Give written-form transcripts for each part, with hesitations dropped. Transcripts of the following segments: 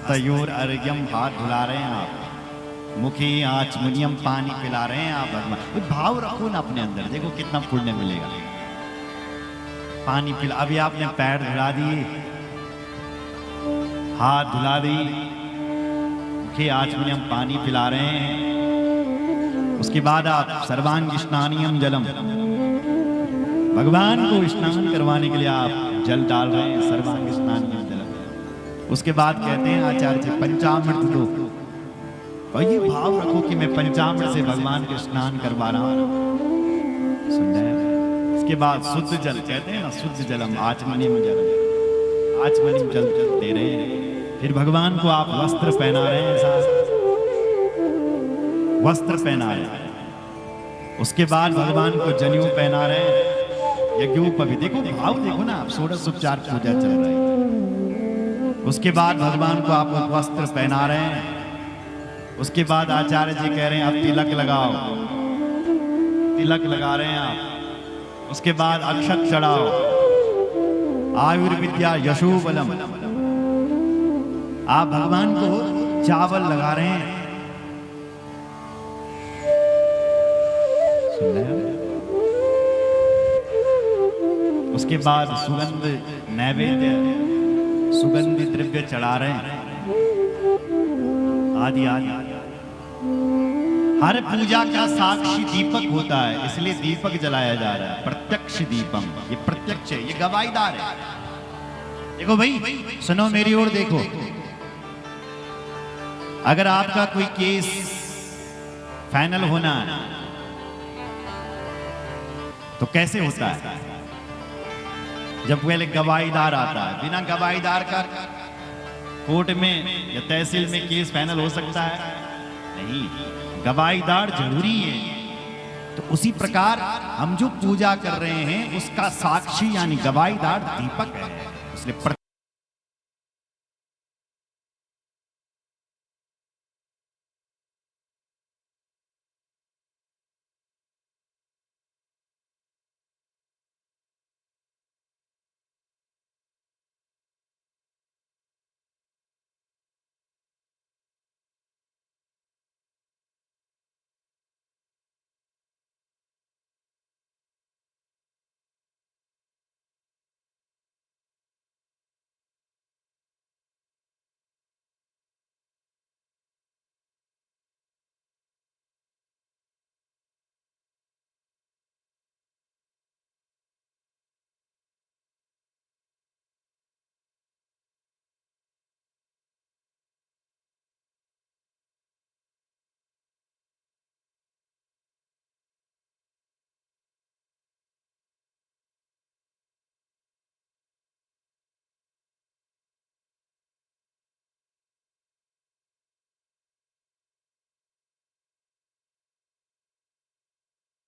हस्तयोर अर्घ्यम, हाथ धुला रहे हैं आप, मुखी आचमनियम, पानी पिला रहे हैं आप भगवान। भाव रखो ना अपने अंदर, देखो कितना पुण्य मिलेगा। पानी पिला, अभी आपने पैर धुला दिए, हाथ धुला दी, मुखी आचमनियम, पानी पिला रहे हैं। उसके बाद आप सर्वांग स्नानियम जलम, भगवान को स्नान करवाने के लिए आप जल डाल रहे हैं, सर्वांग स्नानियम जलम। उसके बाद कहते हैं आचार्य जी पंचामृत दो, और ये भाव रखो कि मैं पंचामृत से भगवान को स्नान करवा रहा हूं। सुन रहे हैं? इसके बाद शुद्ध जल, कहते हैं ना शुद्ध जलम, आचमनियम जलम, आचमनियम जल दे रहे हैं। फिर भगवान को आप वस्त्र पहना रहे हैं, साथ वस्त्र पहना रहे हैं। उसके बाद भगवान को जनेऊ पहना रहे हैं, यज्ञोपवीत, देखो भाव देखो ना आप, षोडश उपचार पूजा चल रही है। उसके बाद भगवान को आप वस्त्र पहना रहे हैं। उसके बाद आचार्य जी कह रहे हैं अब तिलक लगाओ, तिलक लगा रहे हैं आप। उसके बाद अक्षत चढ़ाओ, आयुर्विद्या यशोबलम, आप भगवान को चावल लगा रहे हैं। सुन रहे हैं? उसके बाद सुगंध नैवेद्य, सुगंधित द्रव्य चढ़ा रहे हैं, आदि आदि। हर पूजा का साक्षी दीपक होता है, इसलिए दीपक जलाया जा रहा है, प्रत्यक्ष दीपम। ये प्रत्यक्ष है, ये गवाहीदार है। देखो भाई, सुनो मेरी ओर देखो, अगर आपका कोई केस फाइनल होना है तो कैसे होता है? जब पहले गवाहीदार आता है। बिना गवाहीदार का कोर्ट में या तहसील में केस फाइनल हो सकता है? नहीं, गवाहीदार जरूरी है। तो उसी प्रकार हम जो पूजा कर रहे हैं उसका साक्षी यानी गवाहीदार दीपक है, इसलिए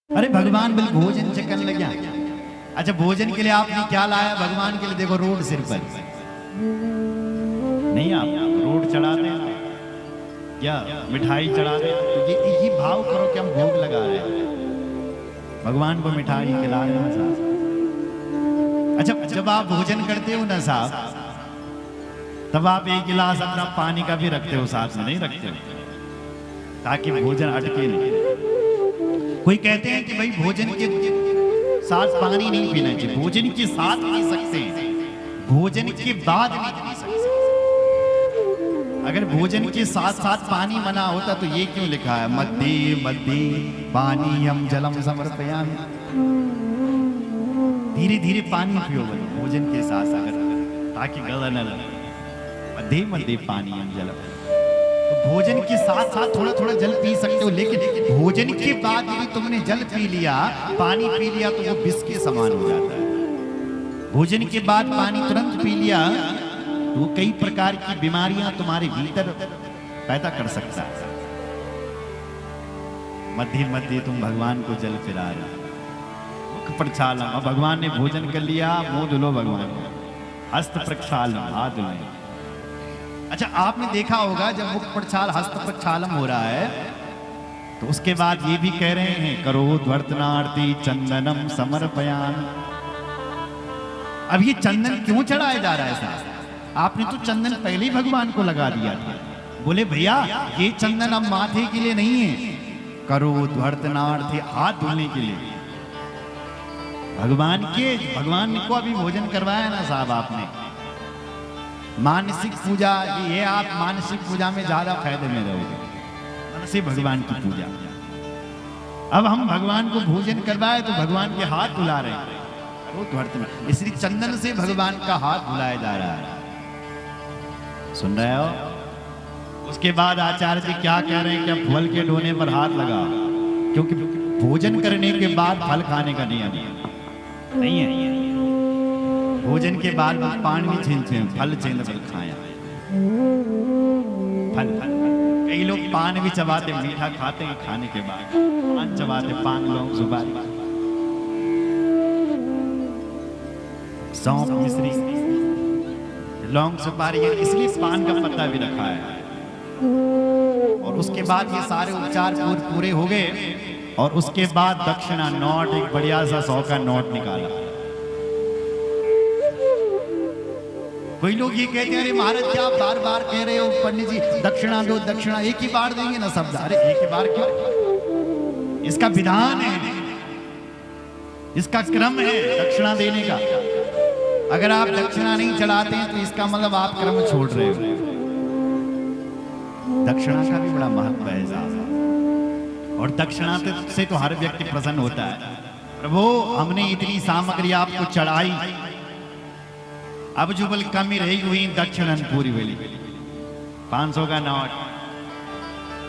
अरे भगवान बिल भोजन चकन लग गया। अच्छा, भोजन के लिए आपने क्या लाया भगवान के लिए? देखो रोड सिर पर नहीं, आप रोड चढ़ाते हैं या मिठाई चढ़ाते हैं, तो ये भाव करो कि हम भोग लगा रहे हैं, भगवान को मिठाई खिला रहे हैं साहब। अच्छा, जब आप भोजन करते हो ना साहब, तब आप एक गिलास अपना पानी का भी रखते हो साथ में, नहीं रखते हो? ताकि भोजन अटके नहीं। कोई कहते हैं कि भाई भोजन के साथ पानी नहीं पीना चाहिए, भोजन के साथ पी सकते हैं, भोजन के बाद नहीं पी सकते। अगर भोजन के साथ साथ पानी मना होता तो ये क्यों लिखा है मध्य मध्य पानीयम जलम समर्पयामि? धीरे धीरे पानी पियो भोजन के साथ अगर, ताकि गला न लगे। मध्य मध्य पानीयम जलम, तो भोजन के साथ साथ थोड़ा थोड़ा जल पी सकते हो, लेकिन भोजन के बाद यदि तुमने जल पी लिया, पानी पी लिया, तो वो विष के समान हो जाता है। भोजन के बाद पानी तुरंत पी लिया तो वो कई प्रकार की बीमारियां तुम्हारे भीतर पैदा कर सकता है। मध्य मध्य तुम भगवान को जल पिला रहे हो, मुख प्रक्षालन, भगवान ने भोजन कर लिया, मुंह धुलो भगवान, हस्त प्रक्षालन, हाथ धुलो। अच्छा, आपने देखा होगा जब मुख प्रक्षाल हस्त प्रक्षालन हो रहा है तो उसके बाद ये भी कह रहे हैं करोद्वर्तनार्ति चंदनम समर्पयामि। अब ये चंदन क्यों चढ़ाया जा रहा है साहब? आपने तो चंदन पहले ही भगवान को लगा दिया था। बोले भैया ये चंदन अब माथे के लिए नहीं है, करो ध्वर्तनार्थ, हाथ धुलने के लिए। भगवान को अभी भोजन करवाया ना साहब आपने। मानसिक पूजा, ये आप मानसिक पूजा में ज्यादा फायदे में रहोगे, मन से भगवान की पूजा। अब हम भगवान को भोजन करवाए तो भगवान के हाथ धुला रहे हैं, इसलिए चंदन से भगवान का हाथ धुलाया जा रहा है। सुन रहे हो? उसके बाद आचार्य जी क्या कह रहे हैं कि फल के डोने पर हाथ लगा, क्योंकि भोजन करने के बाद फल खाने का नियम नहीं है। भोजन के बाद पान भी छीनते हैं, फल छीन कर खाया। फल कई लोग पान भी चबाते, मीठा खाते हैं, खाने के बाद पान चबाते, पान लौंग सुपारी सौंफ मिश्री लौंग सुपारी, इसलिए पान का पत्ता भी रखा है। और उसके बाद ये सारे उपचार पूरे हो गए और उसके बाद दक्षिणा नोट, एक बढ़िया सा 100 का नोट निकाला। कोई लोग ये कहते हैं अरे महाराज क्या आप बार बार कह रहे हो पंडित जी दक्षिणा दो दक्षिणा, एक ही बार देंगे ना सब। अरे एक ही बार क्यों? इसका विधान है, इसका क्रम है दक्षिणा देने का। अगर आप दक्षिणा नहीं चढ़ाते हैं तो इसका मतलब आप क्रम छोड़ रहे हो। दक्षिणा का भी बड़ा महत्व है साहब, और दक्षिणा से तो हर व्यक्ति प्रसन्न होता है। प्रभु हमने इतनी सामग्री आपको चढ़ाई, अब जो बल कमी रही हुई दक्षिणा पूरी हुई। 500 का नोट,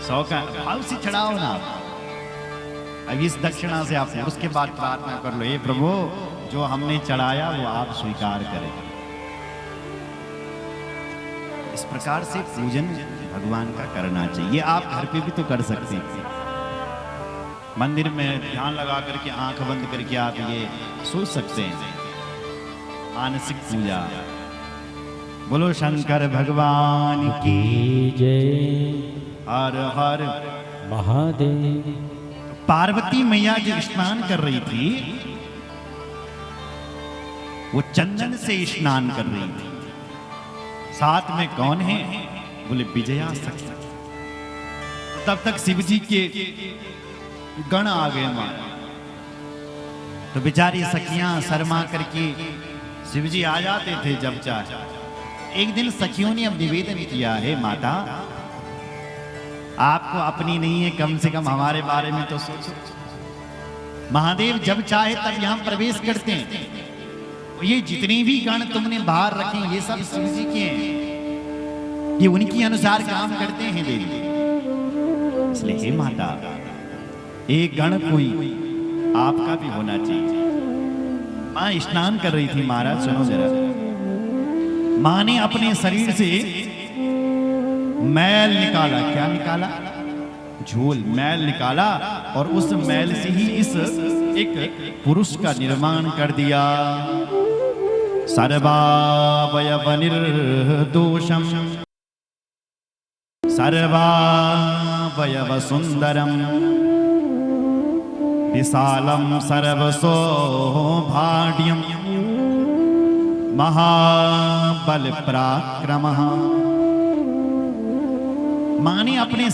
100 का भाव से चढ़ाओ ना। अब इस दक्षिणा से आप उसके बाद प्रार्थना कर लो, हे प्रभु जो हमने चढ़ाया वो आप स्वीकार करें। इस प्रकार से पूजन भगवान का करना चाहिए। आप घर पे भी तो कर सकते हैं, मंदिर में ध्यान लगा करके आंख बंद करके आप ये सोच सकते हैं। मानसिक पूजा। बोलो शंकर भगवान की जय। हर हर महादेव। पार्वती मैया जो स्नान कर रही थी वो चंदन से स्नान कर रही थी। साथ में कौन है? बोले विजया सखी। तब तक शिव जी के गण आ गए वहां, तो बेचारी सखियां शर्मा करके शिव जी आ जाते थे जब चाहे। एक दिन सखियों ने अब निवेदन किया, है माता आपको अपनी नहीं है, कम से कम हमारे बारे में तो सोचो। महादेव जब चाहे तब यहां प्रवेश करते हैं। ये जितनी भी गण तुमने बाहर रखे ये सब शिव जी के हैं, ये उनके अनुसार काम करते हैं देवी। इसलिए हे माता एक गण कोई आपका भी होना चाहिए। मां स्नान कर रही थी। महाराज सुनो जरा, मां ने अपने शरीर से मैल निकाला। क्या निकाला? झोल मैल निकाला, और उस मैल से ही इस एक पुरुष का निर्माण कर दिया। सर्वावयव निर्दोषम सर्वावयव सुंदरम विशालम सर्वसौभाग्यम महाबल पराक्रमः। मां ने अपने